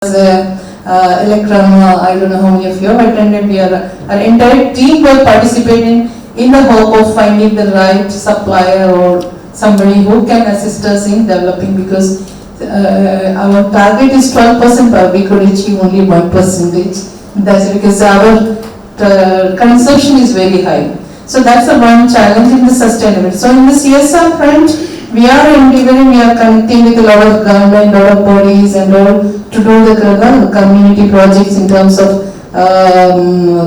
Electrum, I don't know how many of you have attended. Our entire team was participating in the hope of finding the right supplier or somebody who can assist us in developing, because our target is 12%, but we could achieve only 1%. That's because our consumption is very high. So that's the one challenge in the sustainability. So in the CSR front, we are endeavoring, we are connecting with a lot of government, lot of bodies and all to do the community projects in terms of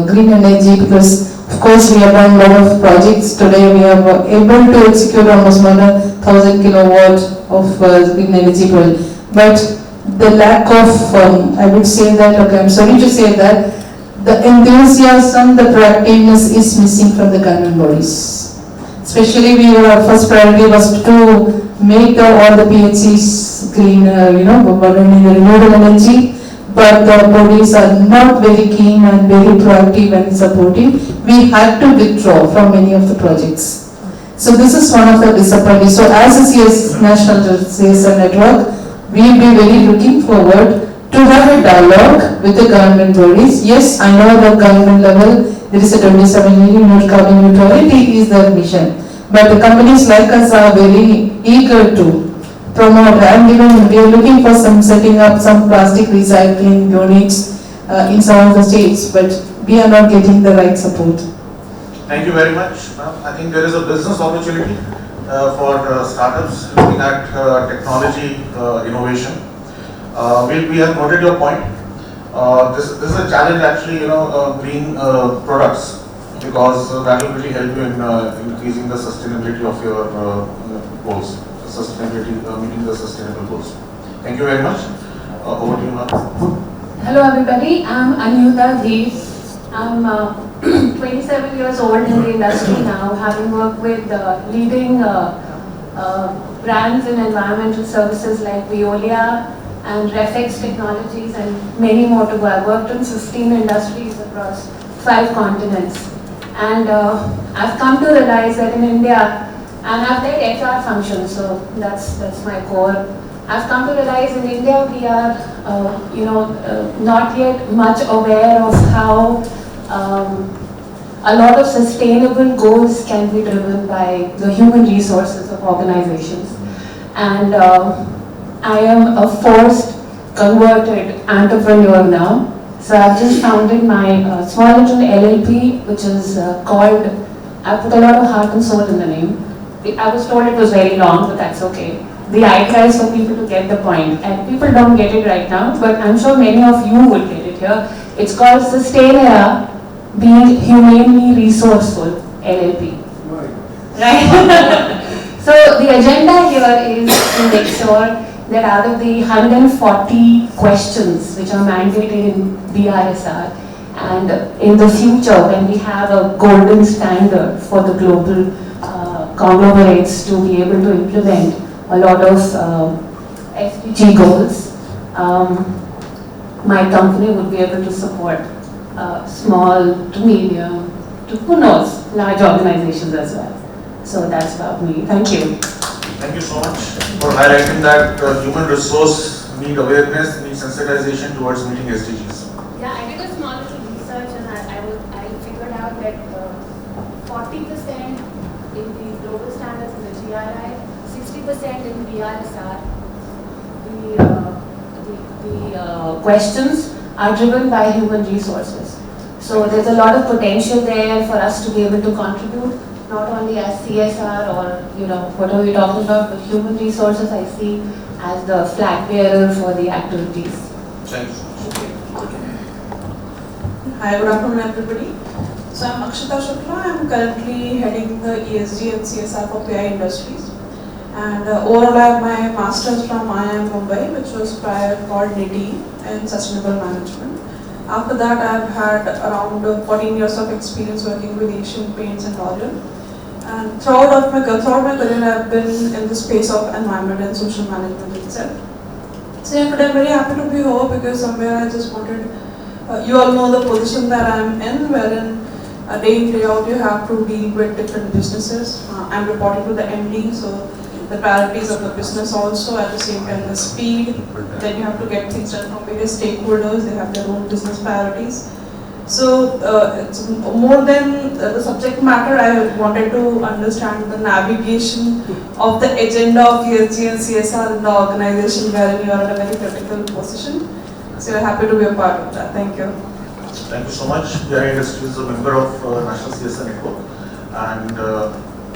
green energy, because of course we have done a lot of projects. Today we are able to execute almost more than 1,000 kilowatt of green energy project. But the lack of, I would say that, okay, I'm sorry to say that, the enthusiasm, the proactiveness is missing from the government bodies. Especially our first priority was to make all the PHCs green, burning renewable energy, but the bodies are not very keen and very proactive and supportive. We had to withdraw from many of the projects. So this is one of the disappointments. So as a National CSR Network, we will be very looking forward to have a dialogue with the government bodies. Yes, I know at the government level, there is a 27 million carbon neutrality is their mission. But the companies like us are very eager to promote, and even we are looking for setting up some plastic recycling units in some of the states, but we are not getting the right support. Thank you very much. I think there is a business opportunity for startups looking at technology innovation. We have noted your point. This is a challenge actually, green products, because that will really help you in increasing the sustainability of your goals, meeting the sustainable goals. Thank you very much. Over to you, ma'am. Hello everybody, I'm Minda I'm 27 years old in the industry now, having worked with leading brands in environmental services like Veolia and Reflex Technologies and many more to go. I've worked in 15 industries across 5 continents. And I've come to realize that in India, and I've led HR functions, so that's my core. I've come to realize in India we are, not yet much aware of how a lot of sustainable goals can be driven by the human resources of organizations. And I am a forced, converted entrepreneur now. So I've just founded my small little LLP, which is called, I put a lot of heart and soul in the name. I was told it was very long, but that's okay. The idea is for people to get the point. And people don't get it right now, but I'm sure many of you will get it here. It's called Sustainera, being humanely resourceful, LLP. Right? So the agenda here is to make sure that out of the 140 questions which are mandated in BRSR, and in the future when we have a golden standard for the global conglomerates to be able to implement a lot of SDG goals, my company would be able to support small to medium to, who knows, large organizations as well. So that's about me. Thank you. Thank you so much for highlighting that human resource need awareness, need sensitization towards meeting SDGs. Yeah, I did a small little research and I figured out that 40% in the global standards in the GRI, 60% in BRSR, the questions are driven by human resources. So there's a lot of potential there for us to be able to contribute, not only as CSR or what are we talking about, but human resources I see as the flag bearer for the activities. Thank you. Hi, good afternoon everybody. So I'm Akshita Shukla. I'm currently heading the ESG and CSR for PI Industries. And overall I have my master's from IIM Mumbai, which was prior called NITI in Sustainable Management. After that I've had around 14 years of experience working with Asian Paints and L'Oreal. And throughout my career I've been in the space of environment and social management itself. So yeah, today I'm very happy to be here because somewhere I just wanted, you all know the position that I'm in, wherein day in day out you have to deal with different businesses. I'm reporting to the MD, so the priorities of the business also, at the same time the speed, then you have to get things done from various stakeholders, they have their own business priorities. So it's more than the subject matter, I wanted to understand the navigation of the agenda of ESG and CSR in the organization wherein you are in a very critical position. So we're happy to be a part of that. Thank you. Thank you so much. PI Industries is a member of National CSR Network, and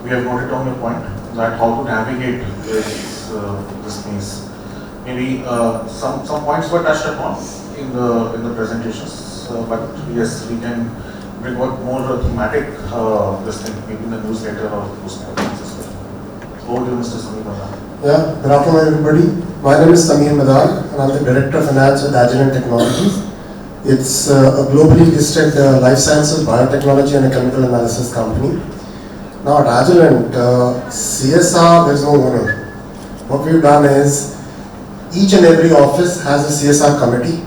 we have noted down your point that how to navigate this space. Maybe some points were touched upon in the presentations. But yes, we can bring out more thematic this thing, maybe in the newsletter or those kind of things as well. Over to you, Mr. Samir Madar. Yeah, good afternoon everybody. My name is Samir Madar and I'm the Director of Finance with Agilent Technologies. It's a globally listed life sciences, biotechnology and a chemical analysis company. Now at Agilent, CSR, there is no owner. What we've done is, each and every office has a CSR committee,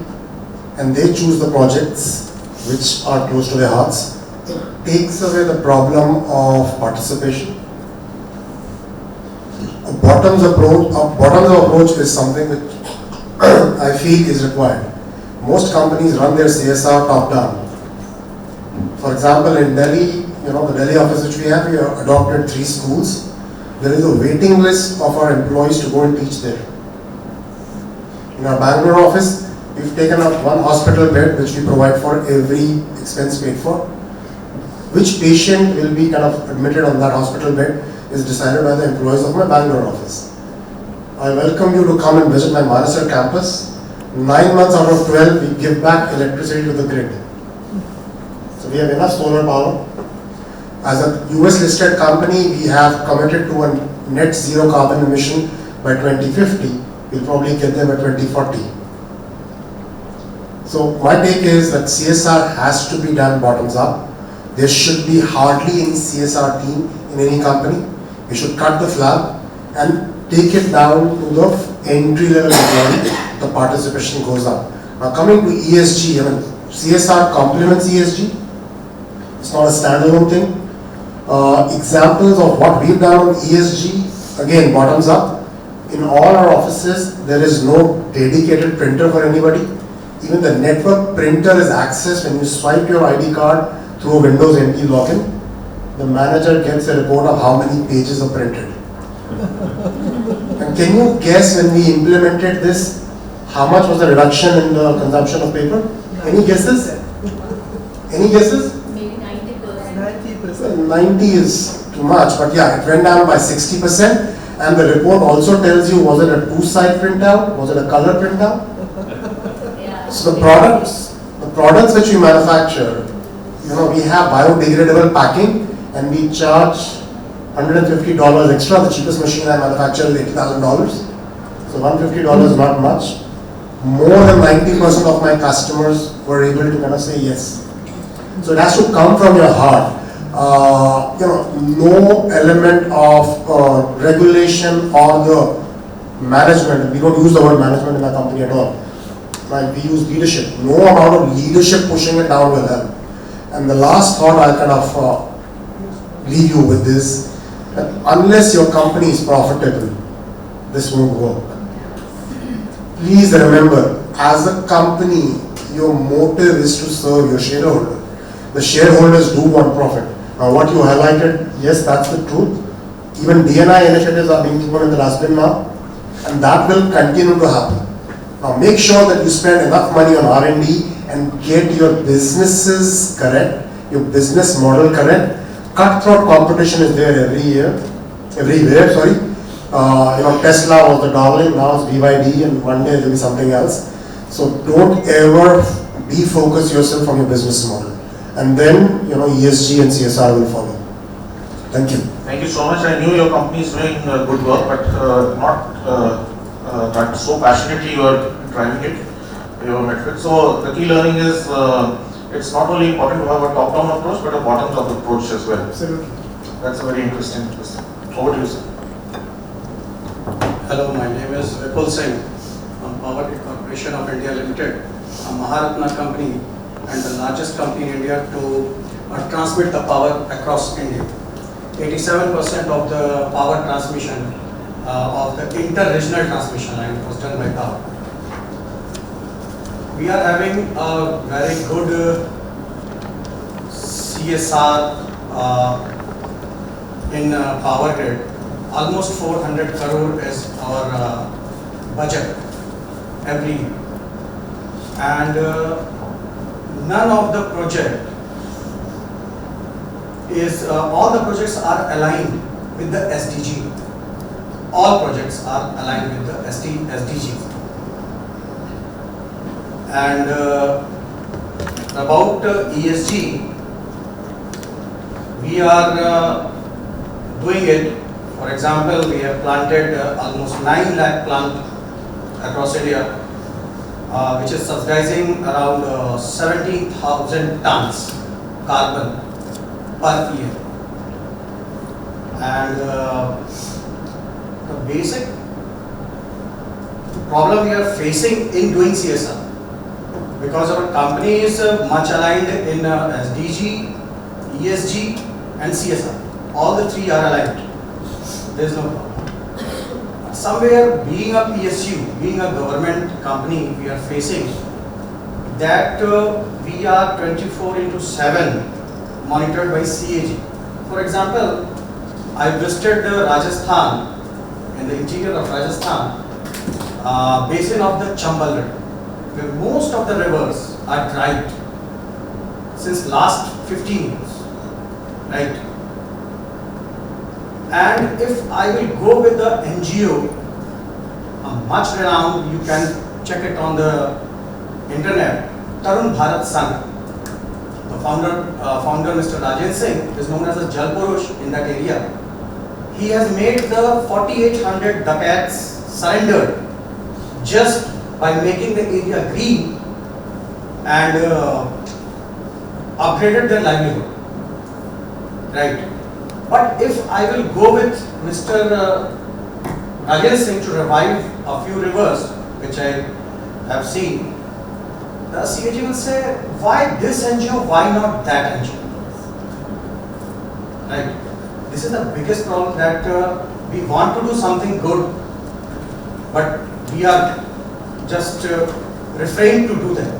and they choose the projects which are close to their hearts. It takes away the problem of participation. A bottoms approach is something which I feel is required. Most companies run their CSR top down. For example, in Delhi, the Delhi office which we have adopted 3 schools. There is a waiting list of our employees to go and teach there. In our Bangalore office, we've taken up 1 hospital bed which we provide for every expense paid for. Which patient will be kind of admitted on that hospital bed is decided by the employees of my Bangalore office. I welcome you to come and visit my Manasar campus. 9 months out of 12 we give back electricity to the grid. So we have enough solar power. As a US listed company, we have committed to a net zero carbon emission by 2050. We'll probably get there by 2040. So my take is that CSR has to be done bottoms up. There should be hardly any CSR team in any company. We should cut the flap and take it down to the entry level employee. The participation goes up. Now coming to ESG, CSR complements ESG. It's not a standalone thing. Examples of what we've done on ESG, again bottoms up. In all our offices, there is no dedicated printer for anybody. Even the network printer is accessed when you swipe your ID card through a Windows NT login. The manager gets a report of how many pages are printed. And can you guess when we implemented this, how much was the reduction in the consumption of paper? Any guesses? Any guesses? Maybe 90%. 90%. 90 is too much, but yeah, it went down by 60%. And the report also tells you, was it a 2-side printout? Was it a color printout? So the products which we manufacture, we have biodegradable packing and we charge $150 extra. The cheapest machine I manufacture is $80,000. So $150 is not much. More than 90% of my customers were able to kind of say yes. So it has to come from your heart. No element of regulation or the management. We don't use the word management in our company at all. Right? We use leadership. No amount of leadership pushing it down will help. And the last thought I'll kind of leave you with is that unless your company is profitable, this won't work. Please remember, as a company, your motive is to serve your shareholder. The shareholders do want profit. Now what you highlighted, yes, that's the truth. Even D&I initiatives are being thrown in the dustbin now, and that will continue to happen. Now make sure that you spend enough money on R&D and get your businesses correct, your business model correct. Cutthroat competition is there everywhere. Tesla was the darling, now it's BYD, and one day there will be something else. So don't ever defocus yourself from your business model. And then, ESG and CSR will follow. Thank you. Thank you so much. I knew your company is doing good work, but not that so passionately you are driving it, your metrics. So the key learning is it's not only important to have a top-down approach, but a bottom-up approach as well. Absolutely. That's a very interesting question. Over to you, sir. Hello, my name is Vipul Singh from Minda Corporation Limited, a Maharatna company and the largest company in India to transmit the power across India. 87% of the power transmission of the inter-regional transmission line. It was done by TAO. We are having a very good CSR in power grid. Almost 400 crore is our budget every year, and none of the project is all the projects are aligned with the SDG. All projects are aligned with the SDGs. And about ESG, we are doing it. For example, we have planted almost 9 lakh plant across India, which is subsidizing around 70,000 tons carbon per year. And the basic problem we are facing in doing CSR, because our company is much aligned in SDG, ESG and CSR. All the three are aligned. There is no problem. Somewhere, being a PSU, being a government company, we are facing that we are 24/7 monitored by CAG. For example, I visited Rajasthan, in the interior of Rajasthan, basin of the Chambal River, where most of the rivers are dried since last 15 years, right? And if I will go with the NGO, much renowned, you can check it on the internet, Tarun Bharat Sangh. The founder Mr. Rajen Singh is known as a Jal Purush in that area. He has made the 4,800 dacoits surrendered just by making the area green and upgraded their livelihood, right? But if I will go with Mr. Rajen Singh to revive a few rivers, which I have seen, the CAG will say, why this NGO, why not that NGO? Right? This is the biggest problem, that we want to do something good, but we are just refrained to do that.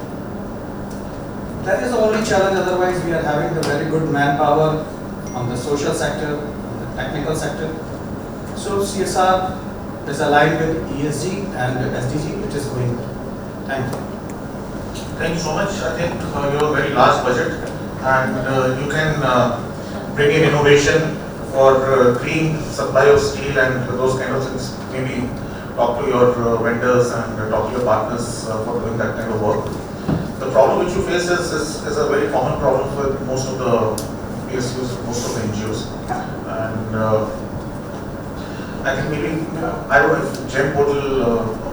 That is the only challenge. Otherwise, we are having the very good manpower on the social sector, on the technical sector. So CSR is aligned with ESG and SDG, which is going good. Thank you. Thank you so much. I think you have a very large budget, and you can bring in innovation for green supply of steel and those kind of things. Maybe talk to your vendors and talk to your partners for doing that kind of work. The problem which you face is a very common problem for most of the PSUs, most of the NGOs. And I think maybe, I don't know if GEM portal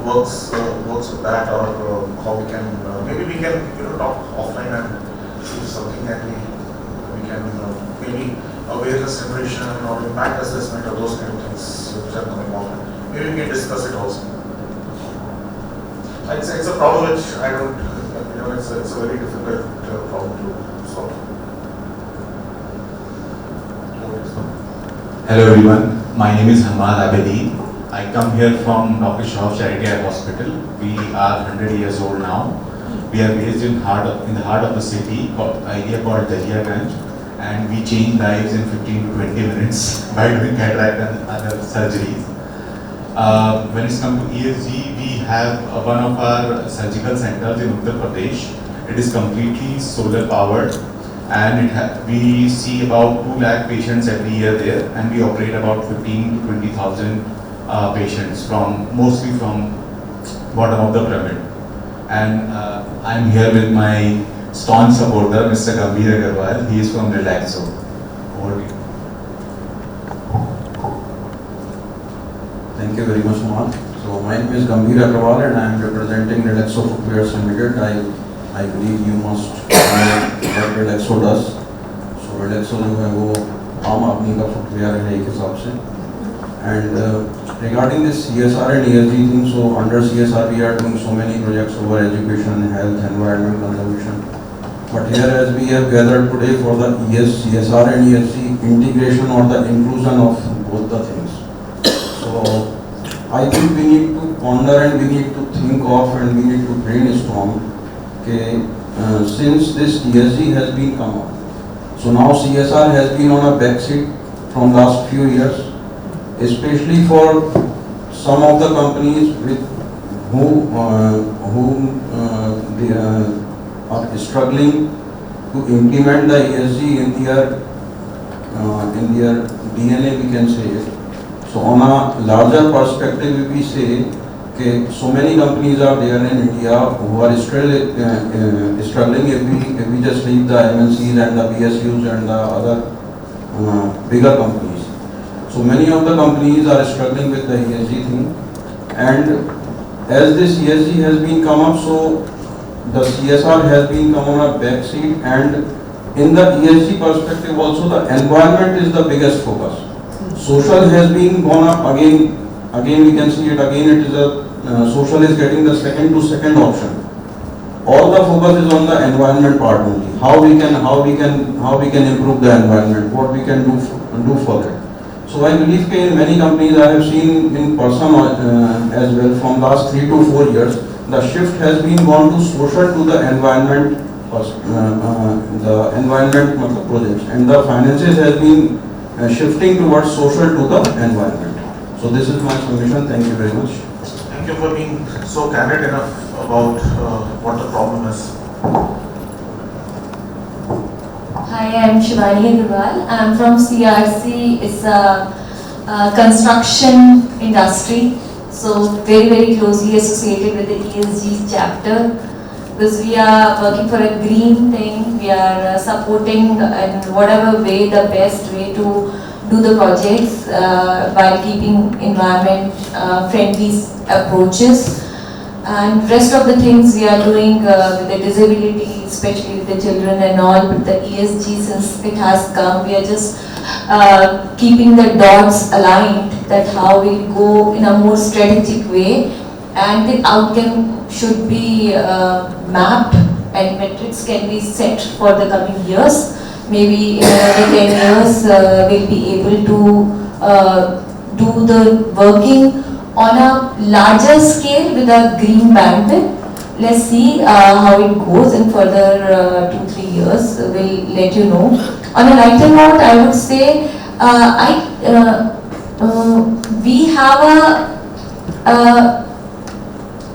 works with that, or how we can, maybe we can talk offline and see something that we can maybe awareness generation or impact assessment or those kind of things which are coming on. Maybe we can discuss it also. It's a problem which I don't, it's a very difficult problem to solve. Hello everyone, my name is Hamad Abedi. I come here from Dr. Shah Charity Hospital. We are 100 years old now. We are based in the heart of the city, area called Dahiyaganj, and we change lives in 15 to 20 minutes by doing cataract and other surgeries. When it's come to ESG, we have one of our surgical centers in Uttar Pradesh. It is completely solar powered, and we see about 2 lakh patients every year there, and we operate about 15 to 20,000 patients, mostly from bottom of the pyramid. And I'm here with my staunch supporter, Mr. Gambhir Agarwal. He is from Relaxo. Over to you. Thank you very much, Mohan. So my name is Gambhir Agarwal and I am representing Relaxo Footwear Limited. I believe you must know what Relaxo does. So Relaxo जो है वो आम आदमी का footwear है एक हिसाब से. And regarding this CSR and ESG thing, so under CSR we are doing so many projects over education, health, environment, conservation. But here, as we have gathered today for the CSR and ESG integration or the inclusion of both the things. So I think we need to ponder and we need to think of and we need to brainstorm. Okay, since this ESG has been come up, so now CSR has been on a backseat from last few years, especially for some of the companies with who they are struggling to implement the ESG in their DNA, we can say it. So on a larger perspective, if we say, okay, so many companies are there in India who are still struggling. If we just leave the MNCs and the PSUs and the other bigger companies. So many of the companies are struggling with the ESG thing, and as this ESG has been come up, so the CSR has been come on a back seat, and in the ESG perspective also the environment is the biggest focus. Social has been gone up again we can see it again, it is a social is getting the second option. All the focus is on the environment part only. How we can improve the environment, what we can do for that. So I believe in many companies I have seen in person as well from last 3 to 4 years, the shift has been gone to social to the environment projects, and the finances has been shifting towards social to the environment. So this is my submission. Thank you very much. Thank you for being so candid enough about what the problem is. Hi, I'm Shivani Agrawal. I'm from CRC. It's a construction industry, so very closely associated with the ESG chapter, because we are working for a green thing. We are supporting in whatever way, the best way to do the projects while keeping environment friendly approaches. And rest of the things we are doing with the disability, especially with the children and all, with the ESG, since it has come, we are just keeping the dots aligned, that how we go in a more strategic way, and the outcome should be mapped and metrics can be set for the coming years. Maybe in another 10 years we'll be able to do the working on a larger scale with a green bandwidth. Let's see how it goes in further 2-3 years. We'll let you know. On a lighter note, I would say we have a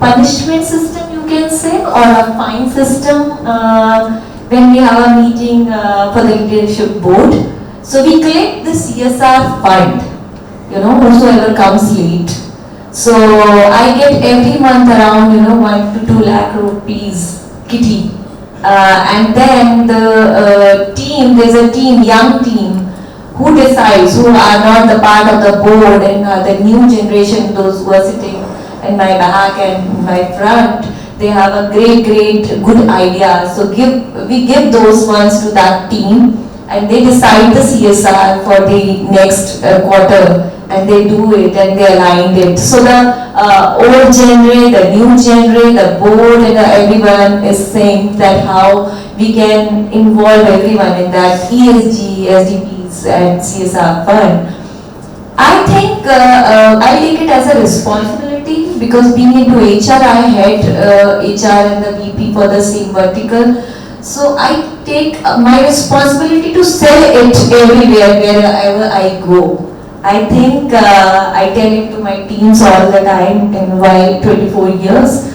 punishment system, you can say, or a fine system when we have a meeting for the leadership board. So we collect the CSR fund, whosoever comes late. So I get every month around 1 to 2 lakh rupees kitty, and then the team, there's a team, young team, who decides, who are not the part of the board, and the new generation, those who are sitting in my back and my front, they have a great good idea. So we give those ones to that team, and they decide the CSR for the next quarter, and they do it and they aligned it. So the old genre, the new genre, the board, and everyone is saying that how we can involve everyone in that ESG, SDGs and CSR fund. I think I take it as a responsibility, because being into HR, I had HR and the VP for the same vertical. So I take my responsibility to sell it everywhere, wherever I go. I think I tell it to my teams all the time in my 24 years.